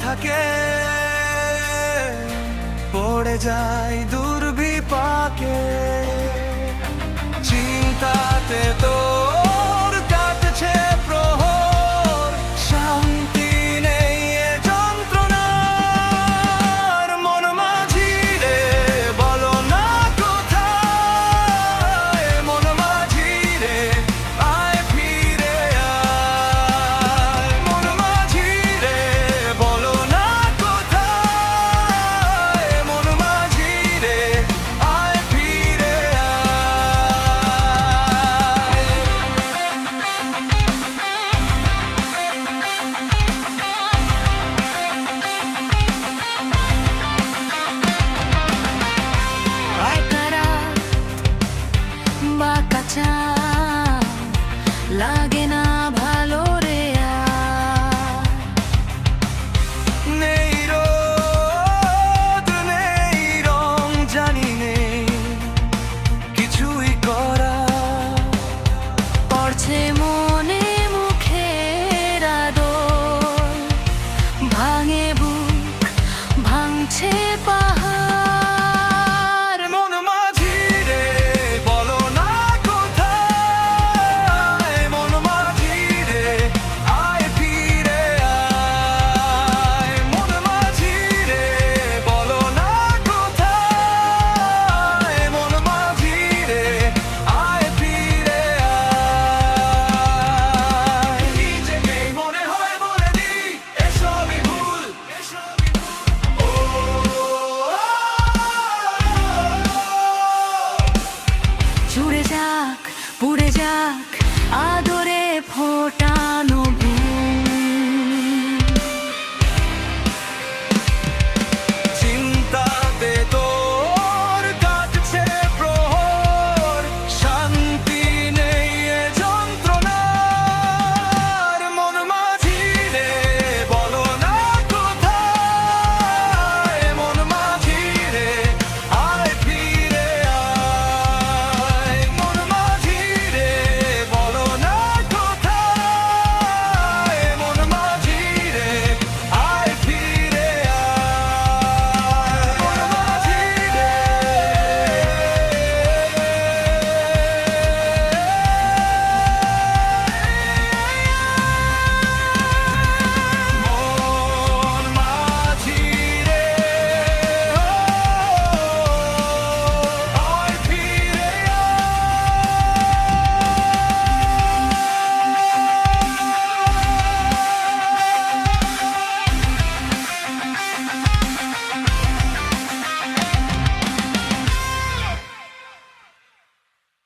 থাকে পড়ে যায় দুর্বিপাকে, চিন্তাতে তোর কাটছে প্রহর, শান্তি নেই এ যন্ত্রণার। মন মাঝি রে বলো না কোথায়, মন মাঝি রে আয় ফিরে আয়। মন মাঝি রে বলো না কোথায়, মন মাঝি রে আয় ফিরে আয়। বাঁকা চাঁদ লাগে না ভালো রে নেই রোদ নেই রং, জানি নেই কিছুই করা। পড়ছে মনে মুখের আদর, ভাঙে বুক ভাঙছে পাহাড়। মন মাঝি রে বলো না কোথায়, মন মাঝি রে আয় ফিরে আয়। মন মাঝি রে বলো না কোথায়, মন মাঝি রে আয় ফিরে আয়। নিজেকেই মনে হয় বলে দিই এসবই ভুল, ও জুড়ে যাক পুড়ে যাক